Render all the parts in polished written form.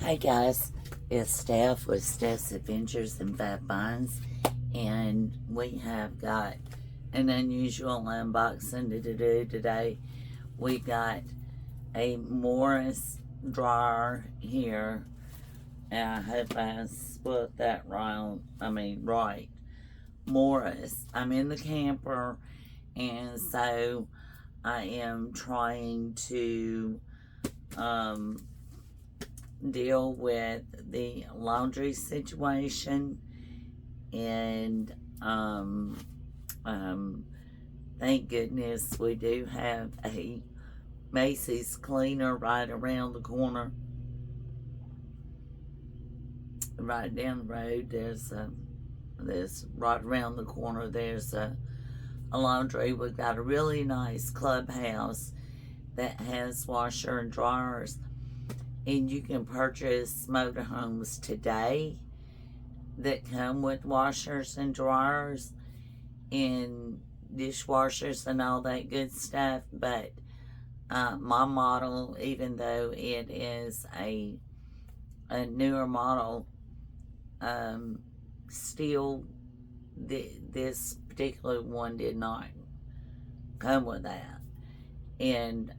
Hey guys, it's Steph with Steph's Adventures in Five Finds, and we have got an unusual unboxing to do today. We got a Morus Dryer here, and I hope I spelled that right. Morus. I'm in the camper, and so I am trying to deal with the laundry situation, and thank goodness we do have a Macy's cleaner right around the corner. Right down the road, there's right around the corner, there's a laundry. We've got a really nice clubhouse that has washer and dryers, and you can purchase motorhomes today that come with washers and dryers and dishwashers and all that good stuff. But my model, even though it is a newer model, still this particular one did not come with that. And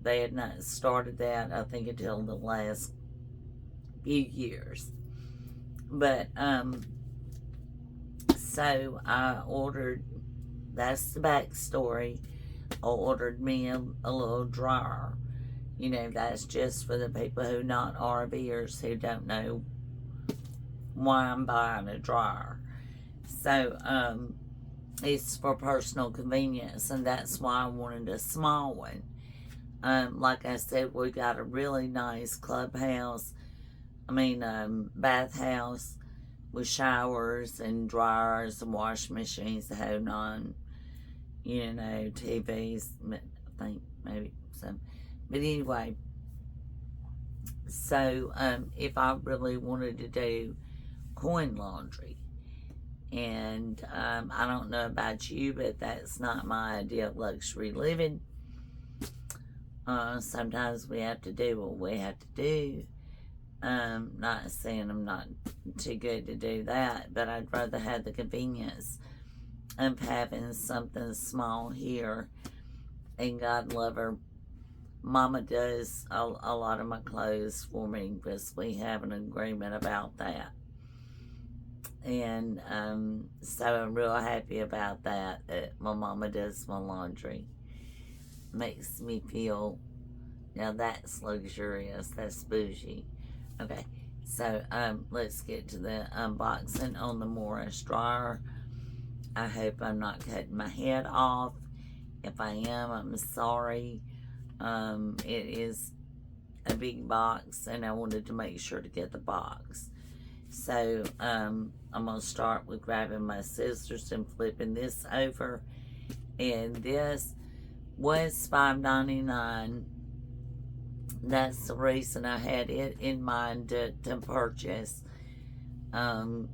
they had not started that, I think, until the last few years. But so I ordered, that's the backstory. I ordered me a little dryer. You know, that's just for the people who not RVers who don't know why I'm buying a dryer. So it's for personal convenience, and that's why I wanted a small one. Like I said, we got a really nice clubhouse, bathhouse with showers and dryers and washing machines, the whole nine, TVs, I think maybe some. But anyway, so if I really wanted to do coin laundry, and I don't know about you, but that's not my idea of luxury living. Sometimes we have to do what we have to do. Not saying I'm not too good to do that, but I'd rather have the convenience of having something small here. And God love her, Mama does a lot of my clothes for me, because we have an agreement about that. And so I'm real happy about that my mama does my laundry. Makes me feel, now that's luxurious, that's bougie. Okay, so let's get to the unboxing on the Morus Dryer. I hope I'm not cutting my head off. If I am, I'm sorry. It is a big box, and I wanted to make sure to get the box. So I'm going to start with grabbing my scissors and flipping this over. And this was $5.99. That's the reason I had it in mind to purchase. Going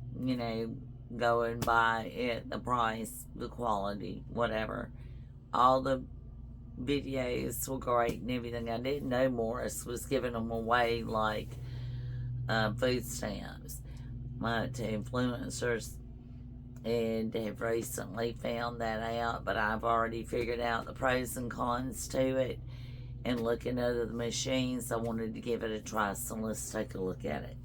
by it, the price, the quality, whatever. All the videos were great and everything. I didn't know Morus was giving them away like food stamps to influencers, and have recently found that out, but I've already figured out the pros and cons to it, and looking at the machines, I wanted to give it a try. So let's take a look at it.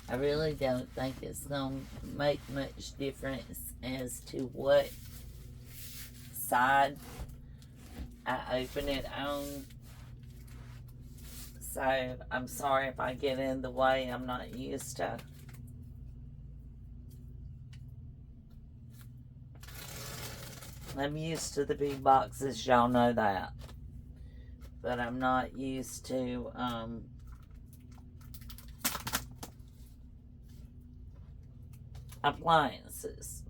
I really don't think it's going to make much difference as to what side I open it on. So I'm sorry if I get in the way. I'm not used to the big boxes, y'all know that. But I'm not used to appliances.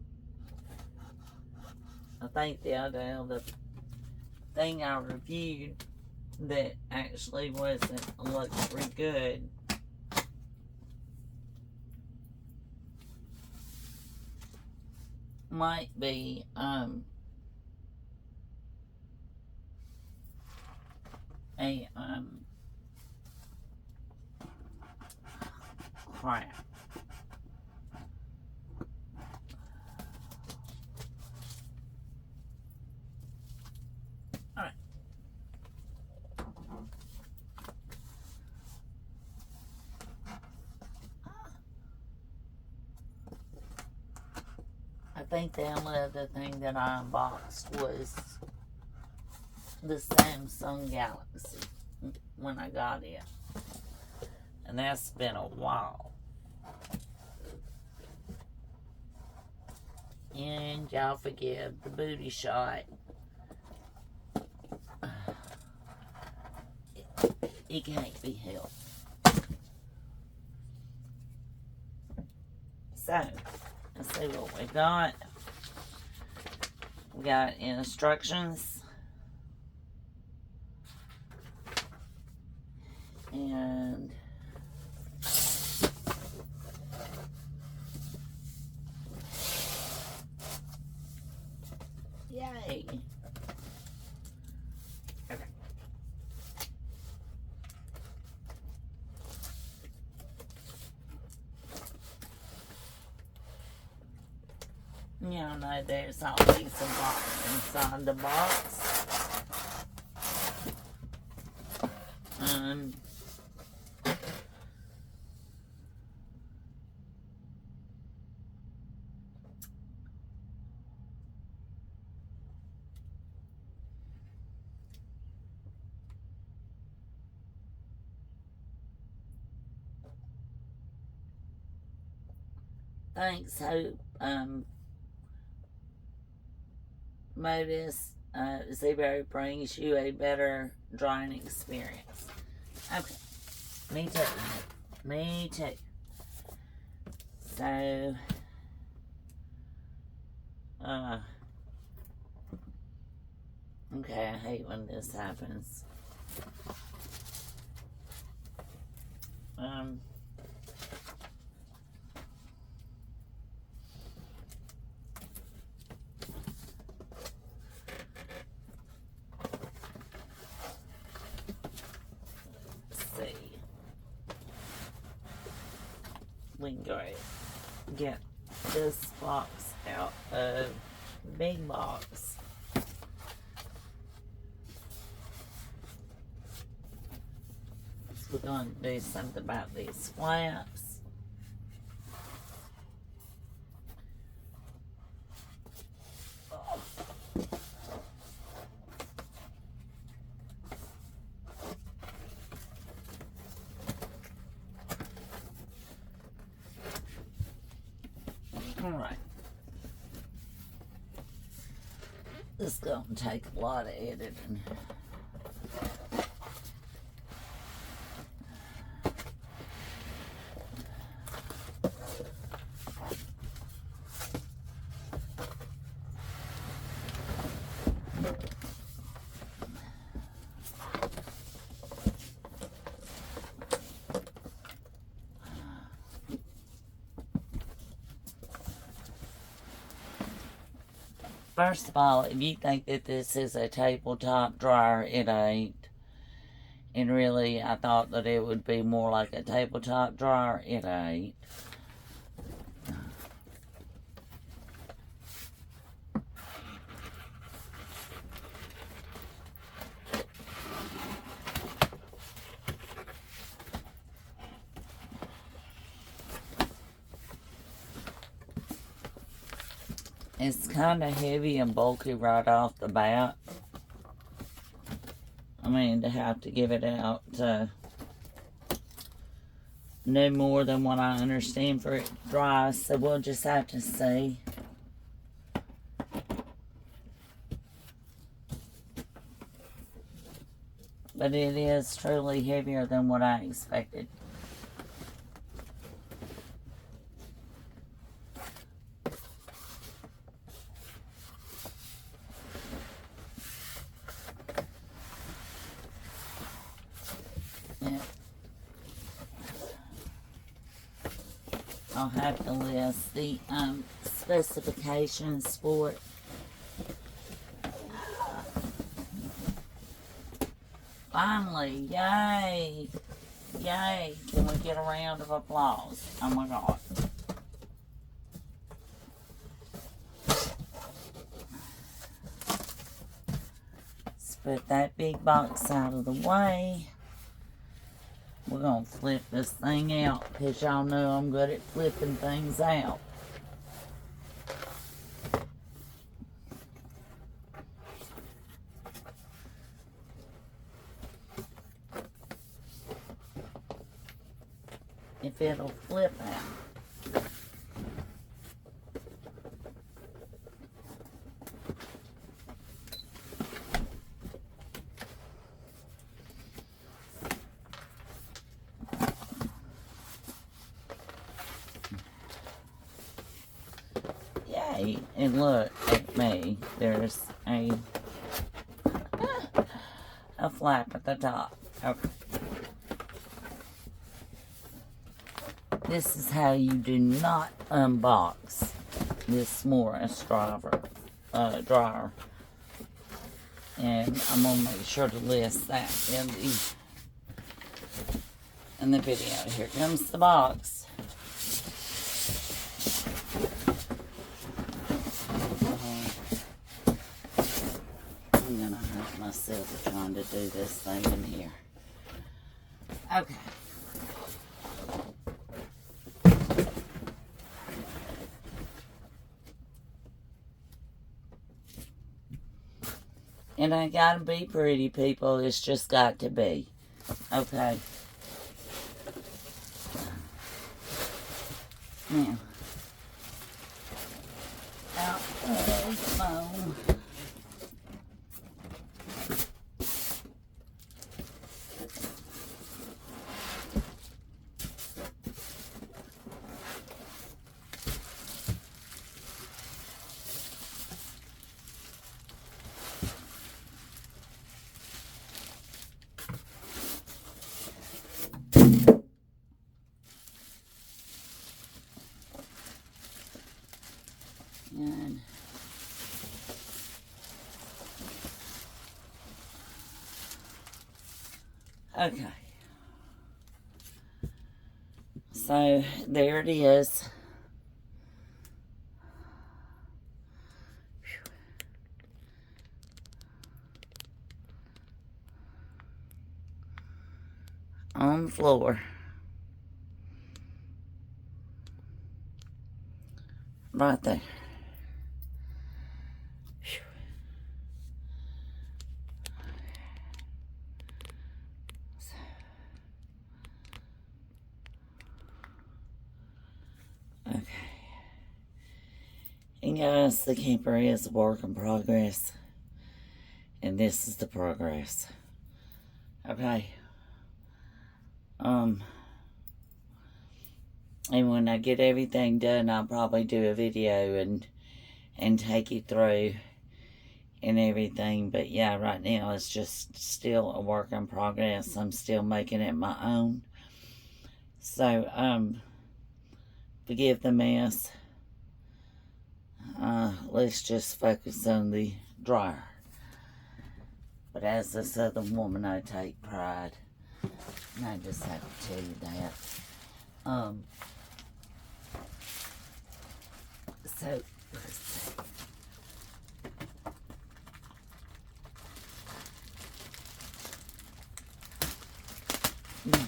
I think the other thing I reviewed that actually wasn't luxury good might be a crap. Alright. I think the only other thing that I unboxed was the Samsung Galaxy when I got it. And that's been a while. And y'all forgive the booty shot. It can't be helped. So, let's see what we got. We got instructions. And yay. Okay. Y'all know there's always a box inside the box. Thanks, Hope. Modus Zero brings you a better drawing experience. Okay. Me too. Me too. So, okay, I hate when this happens. We can go ahead and get this box out of the big box. So we're going to do something about these flaps. Alright. This is going to take a lot of editing. First of all, if you think that this is a tabletop dryer, it ain't. And really, I thought that it would be more like a tabletop dryer. It ain't. It's kind of heavy and bulky right off the bat. I mean, to have to give it out to no more than what I understand for it to dry, so we'll just have to see. But it is truly heavier than what I expected. I'll have to list the specifications for it. Finally, yay! Yay! Can we get a round of applause? Oh my God. Let's put that big box out of the way. We're going to flip this thing out because y'all know I'm good at flipping things out. If it'll flip out. Yay, and look at me. There's a flap at the top. Okay. This is how you do not unbox this Morus Dryer. And I'm going to make sure to list that in the video. Here comes the box. I'm going to hurt myself trying to do this thing in here. Okay. It ain't gotta be pretty, people. It's just got to be. Okay. Now. Out of the phone. And okay. So there it is. On the floor. Right there. Okay. And guys, the camper is a work in progress. And this is the progress. Okay. And when I get everything done, I'll probably do a video and take you through and everything. But yeah, right now it's just still a work in progress. I'm still making it my own. So, forgive the mess. Let's just focus on the dryer. But as this other woman, I take pride. And I just have to tell you that. So, let's see. Now.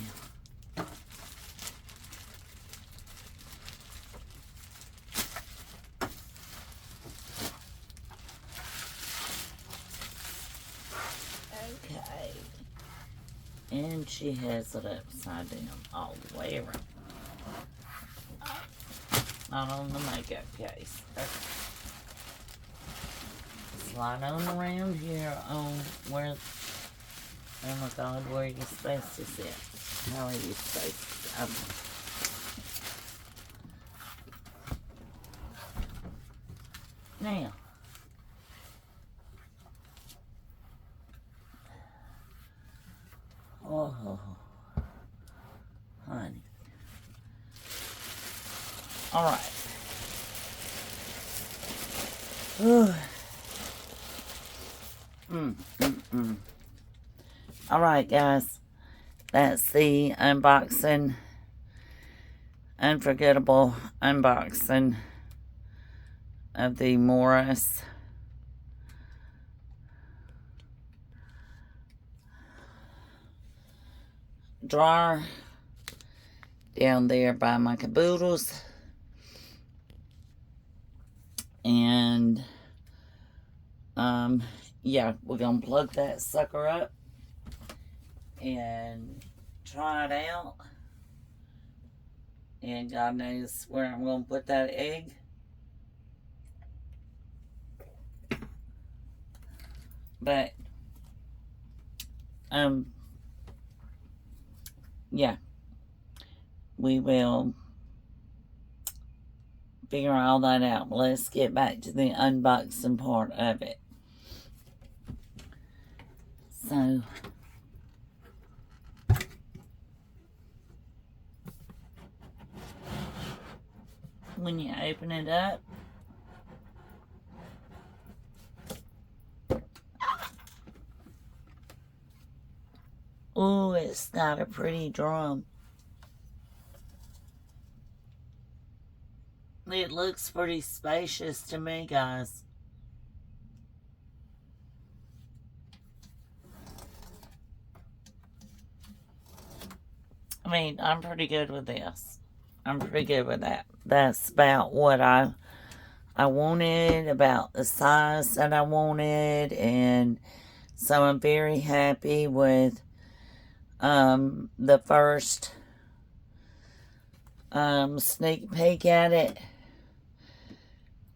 Okay. And she has it upside down all the way around. Not on the makeup case. Okay. Slide on around here on where, oh my God, where are you supposed to sit? How are you supposed to? Okay. Now. Oh, honey. All right. Alright, guys. That's the unboxing. Unforgettable unboxing of the Morus Dryer down there by my caboodles. And yeah, we're gonna plug that sucker up and try it out. And God knows where I'm gonna put that egg. But yeah, we will figure all that out. Let's get back to the unboxing part of it. So, when you open it up, oh, it's got a pretty drum. It looks pretty spacious to me, guys. I mean, I'm pretty good with this. I'm pretty good with that. That's about what I wanted, about the size that I wanted, and so I'm very happy with the first sneak peek at it.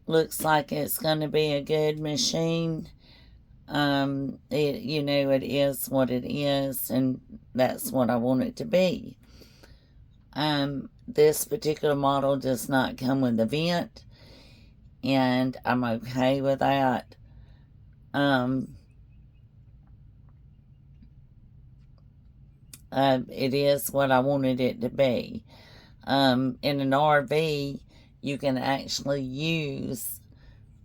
Looks like it's going to be a good machine. It is what it is, and that's what I want it to be. This particular model does not come with a vent, and I'm okay with that. It is what I wanted it to be. In an RV, you can actually use,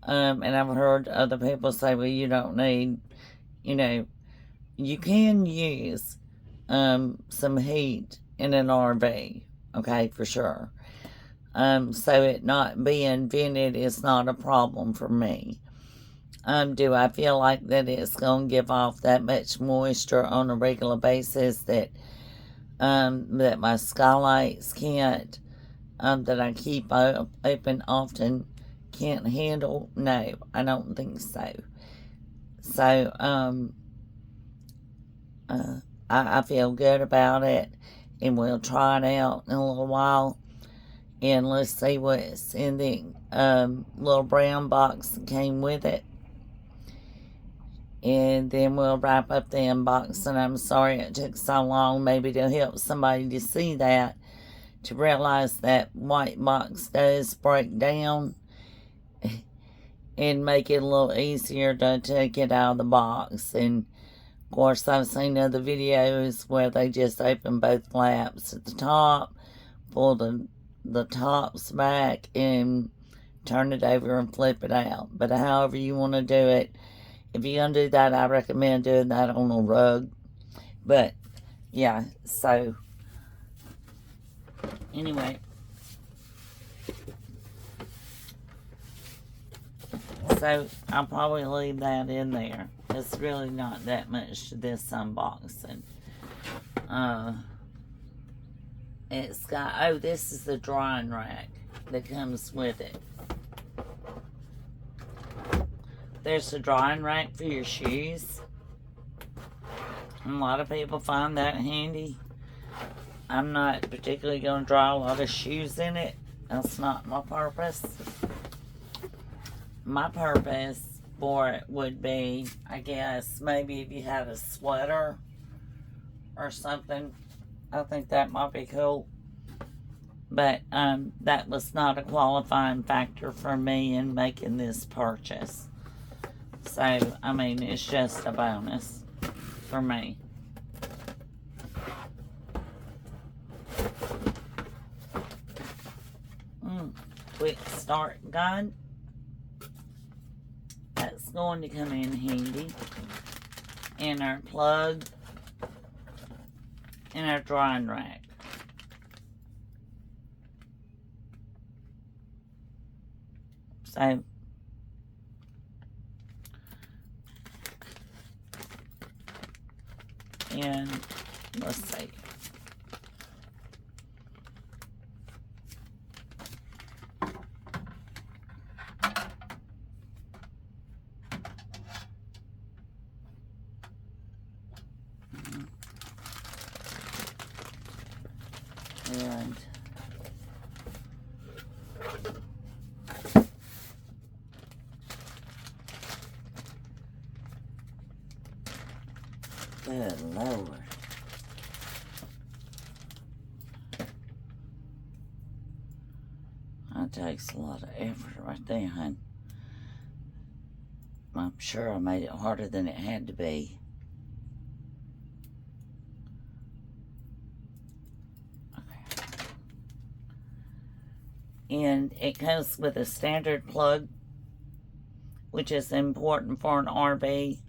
and I've heard other people say, well, you don't need, you can use some heat in an RV, okay, for sure. So it not being vented is not a problem for me. Do I feel like that it's going to give off that much moisture on a regular basis that my skylights can't, that I keep open often, can't handle? No, I don't think so. So, I feel good about it, and we'll try it out in a little while. And let's see what's in the little brown box that came with it. And then we'll wrap up the unboxing. I'm sorry it took so long. Maybe to help somebody to see that, to realize that white box does break down and make it a little easier to take it out of the box. And of course, I've seen other videos where they just open both flaps at the top, pull the tops back, and turn it over and flip it out. But however you want to do it, if you're going to do that, I recommend doing that on a rug. But, yeah, so, anyway. So, I'll probably leave that in there. It's really not that much to this unboxing. It's got, oh, this is the drying rack that comes with it. There's a drying rack for your shoes. A lot of people find that handy. I'm not particularly going to dry a lot of shoes in it. That's not my purpose. My purpose for it would be, I guess, maybe if you had a sweater or something. I think that might be cool. But that was not a qualifying factor for me in making this purchase. So, I mean, it's just a bonus for me. Quick start gun. going to come in handy. And our plug and our drying rack. So and let's see. And good Lord. That takes a lot of effort right there, hon. I'm sure I made it harder than it had to be. And it comes with a standard plug, which is important for an RV.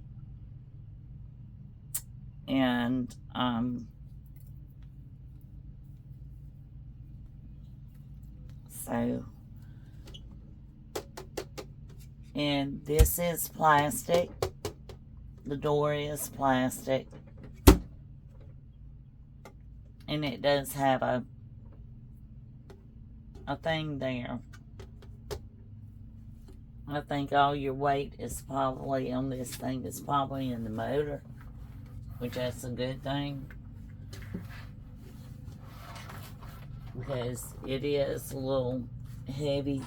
And so, and this is plastic. The door is plastic, and it does have a thing there. I think all your weight is probably on this thing is probably in the motor, which that's a good thing, because it is a little heavy.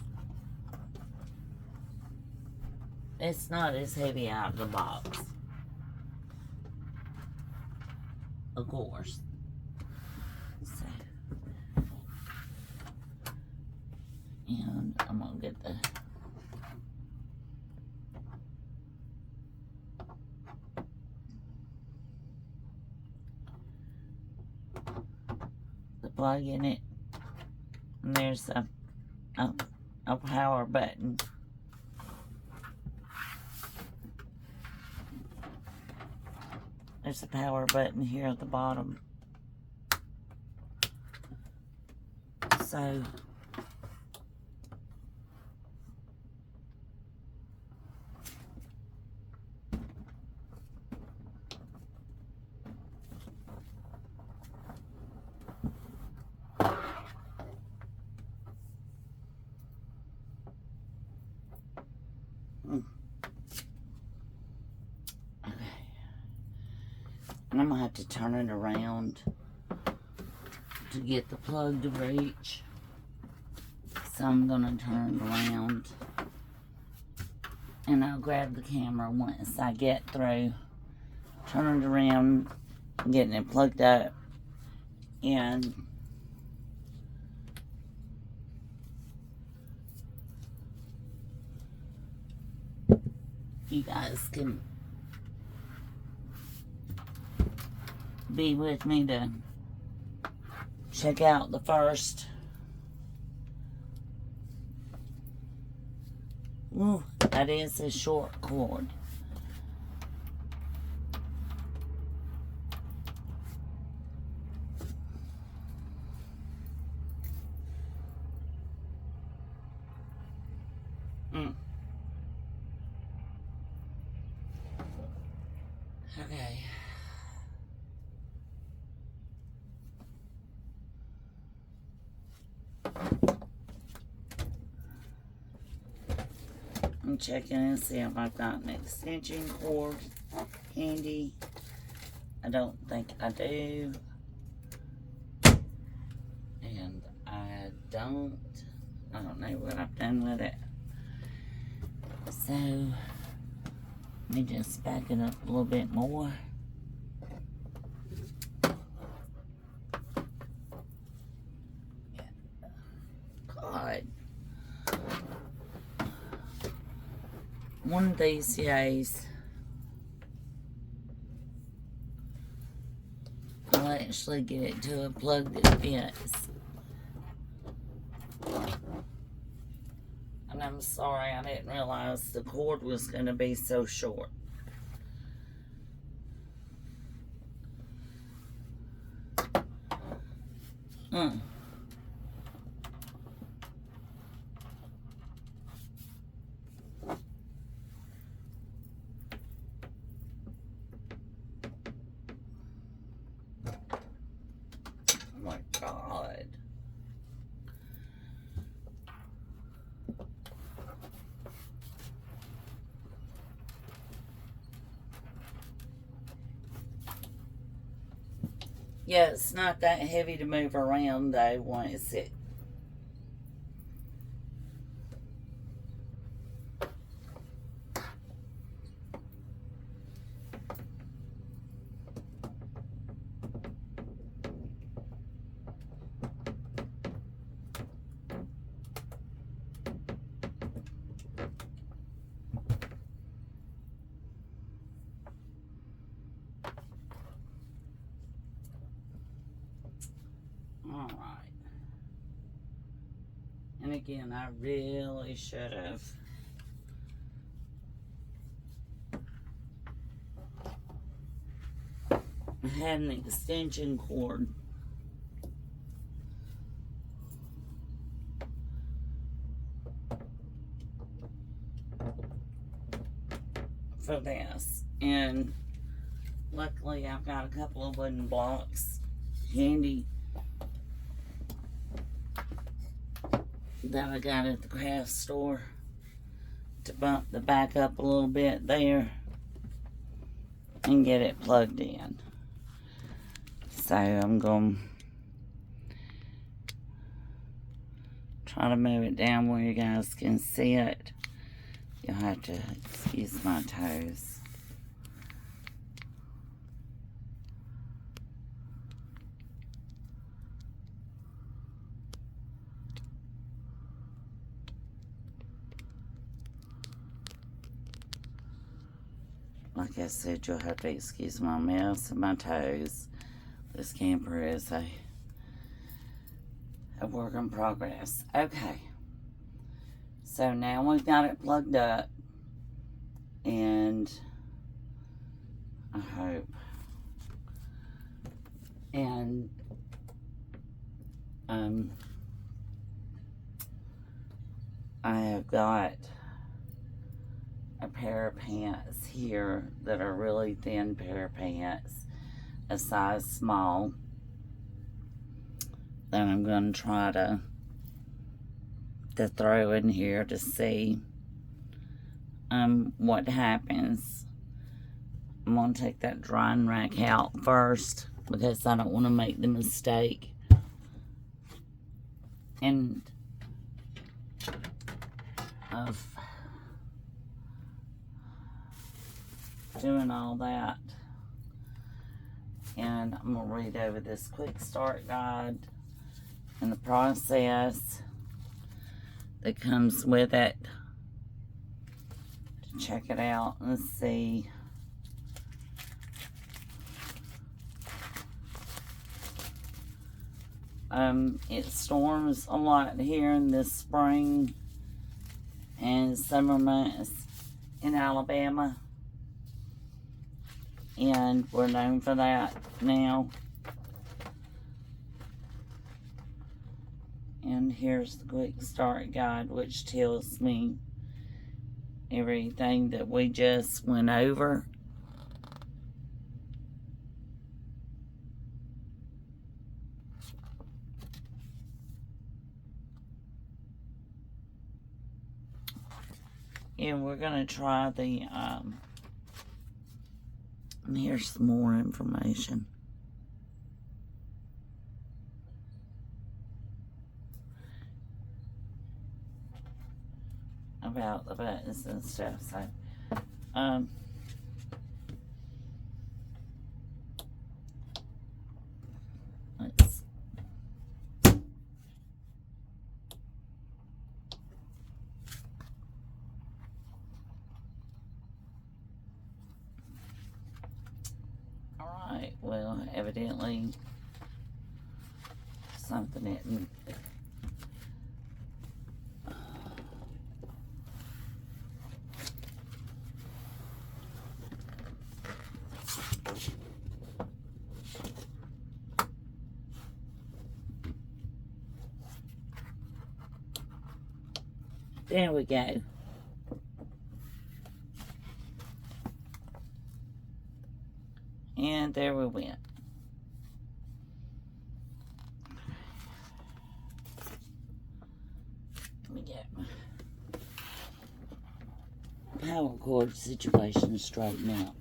It's not as heavy out of the box, of course. So, and I'm gonna get the plug in it, and there's a power button. There's a power button here at the bottom. So and I'm gonna have to turn it around to get the plug to reach. So I'm gonna turn it around, and I'll grab the camera once I get through turning it around, getting it plugged up, and you guys can be with me to check out the first. Ooh, that is a short cord. Okay. I'm checking and see if I've got an extension cord handy. I don't think I do. And I don't know what I've done with it. So, let me just back it up a little bit more. God. One of these days, I'll actually get it to a plug that fits. And I'm I'm sorry, I didn't realize the cord was going to be so short. Oh my God. Yeah, it's not that heavy to move around though once it. All right. And again, I really should have had an extension cord. For this, and luckily I've got a couple of wooden blocks handy that I got at the craft store to bump the back up a little bit there and get it plugged in. So I'm going to try to move it down where you guys can see it. You'll have to excuse my toes. Like I said, you'll have to excuse my mess and my toes. This camper is a work in progress. Okay. So now we've got it plugged up, and I hope, and I have got a pair of pants here that are really thin pair of pants, a size small, that I'm going to try to throw in here to see what happens. I'm going to take that drying rack out first because I don't want to make the mistake and of doing all that. And I'm going to read over this quick start guide and the process that comes with it to check it out and see it storms a lot here in the spring and summer months in Alabama, and we're known for that now. And here's the quick start guide, which tells me everything that we just went over. And we're going to try the, and here's some more information about the buttons and stuff. So, let's, all right, well, evidently something didn't There we go. And there we went. Let me get my power cord situation straightened out.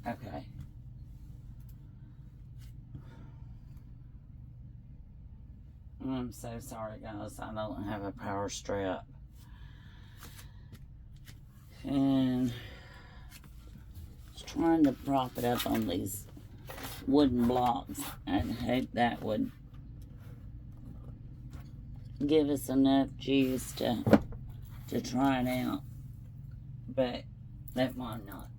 Okay. I'm so sorry, guys. I don't have a power strap. And I was trying to prop it up on these wooden blocks and hope that would give us enough juice to try it out. But that might not.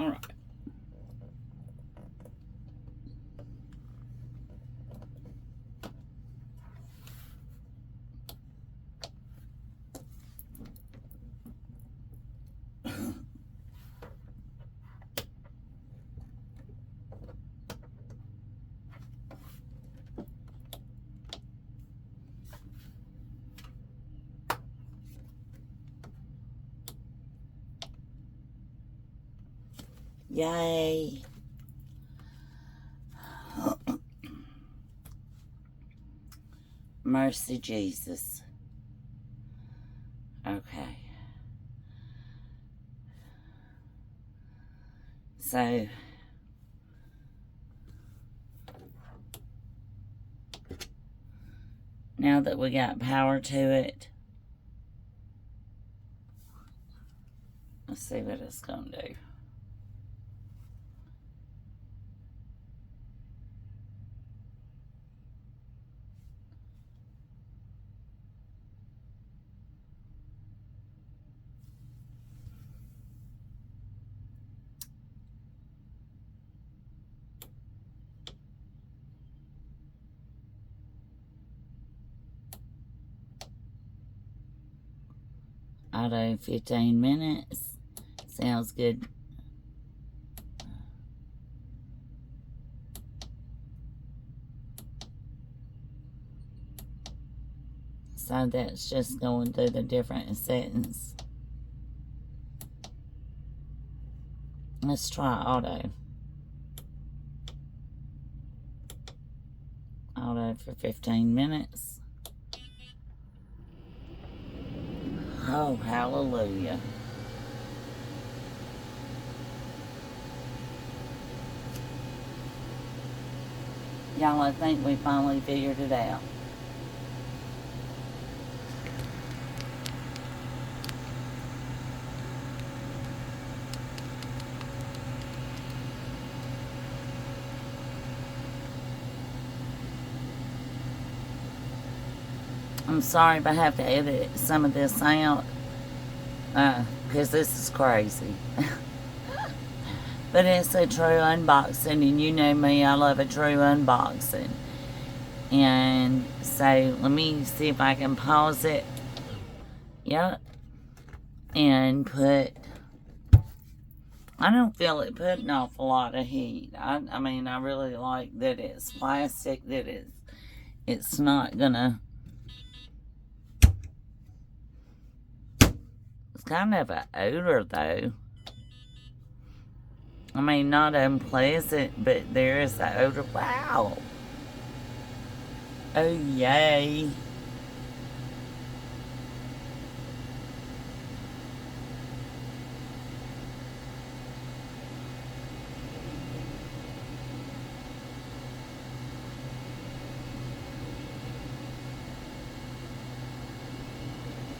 All right. Yay. Mercy Jesus. Okay. So now that we got power to it, let's see what it's gonna do. Auto 15 minutes. Sounds good. So that's just going through the different settings. Let's try auto. Auto for 15 minutes. Oh, hallelujah. Y'all, I think we finally figured it out. I'm sorry if I have to edit some of this out, because this is crazy. But it's a true unboxing, and you know me, I love a true unboxing. And so, let me see if I can pause it. Yep. And put... I don't feel it putting an awful lot of heat. I mean, I really like that it's plastic, that it's not gonna... It's kind of an odor, though. I mean, not unpleasant, but there is an odor. Wow. Oh, yay.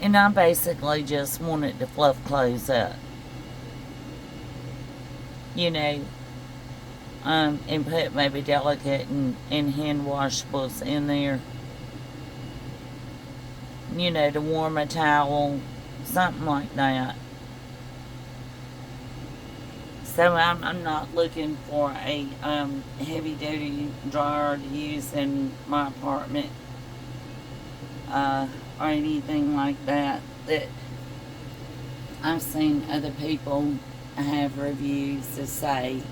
And I basically just wanted to fluff clothes up. You know, and put maybe delicate and hand washables in there. You know, to warm a towel, something like that. So I'm not looking for a heavy duty dryer to use in my apartment or anything like that. That I've seen other people have reviews to say.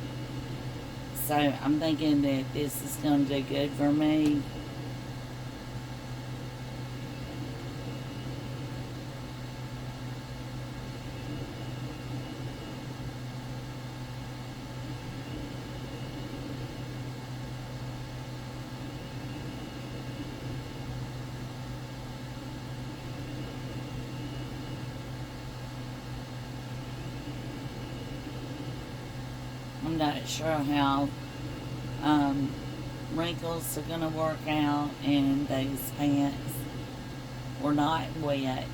So I'm thinking that this is going to do good for me. I'm not sure how wrinkles are going to work out in those pants. Were not wet,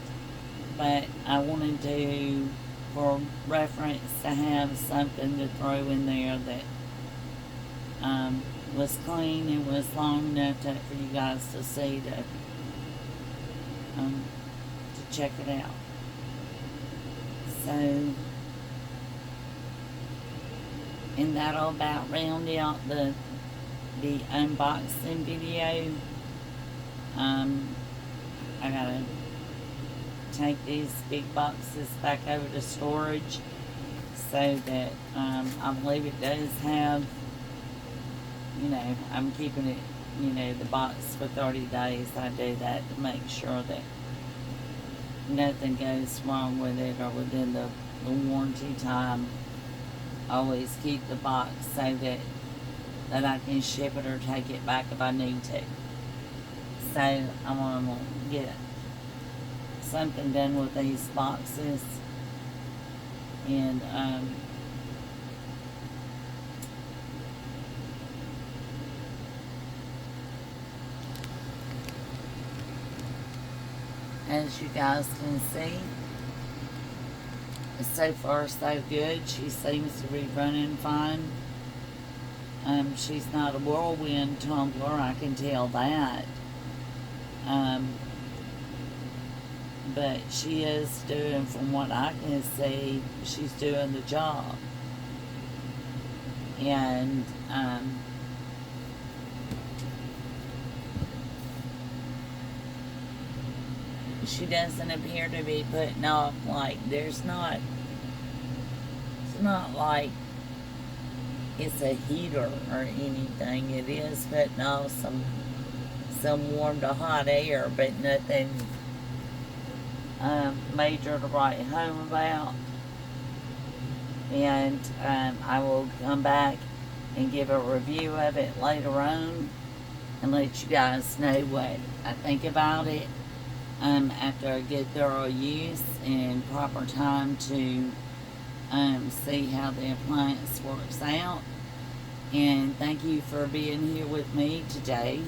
but I wanted to, for reference, to have something to throw in there that was clean and was long enough for you guys to see to check it out. So, and that'll about round out the unboxing video. I gotta take these big boxes back over to storage so that I believe it does have, you know, I'm keeping it, you know, the box for 30 days. I do that to make sure that nothing goes wrong with it or within the warranty time. Always keep the box so that I can ship it or take it back if I need to. So I'm going to get something done with these boxes. And as you guys can see, so far so good. She seems to be running fine. She's not a whirlwind tumbler, I can tell that. But she is doing, from what I can see, she's doing the job. And she doesn't appear to be putting off, like, it's not like it's a heater or anything. It is putting off some warm to hot air, but nothing major to write home about. And I will come back and give a review of it later on and let you guys know what I think about it after a good thorough use and proper time to see how the appliance works out. And thank you for being here with me today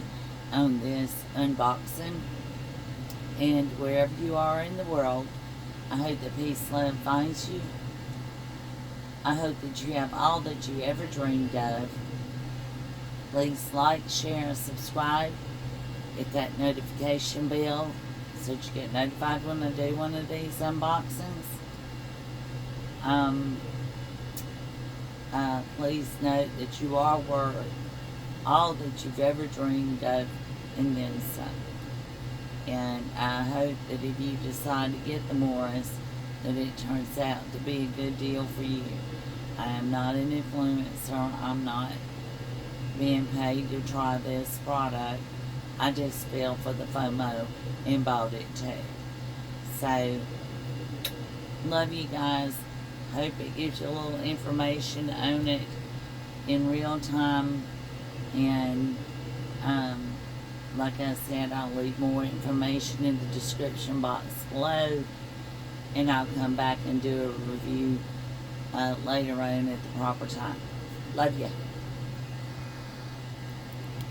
on this unboxing. And wherever you are in the world, I hope that peace, love finds you. I hope that you have all that you ever dreamed of. Please like, share, and subscribe. Hit that notification bell so that you get notified when I do one of these unboxings. Please note that you are worth all that you've ever dreamed of and then some. And I hope that if you decide to get the Morus, that it turns out to be a good deal for you. I am not an influencer. I'm not being paid to try this product. I just fell for the FOMO and bought it too. So, love you guys. Hope it gives you a little information on it in real time. And like I said, I'll leave more information in the description box below. And I'll come back and do a review later on at the proper time. Love ya.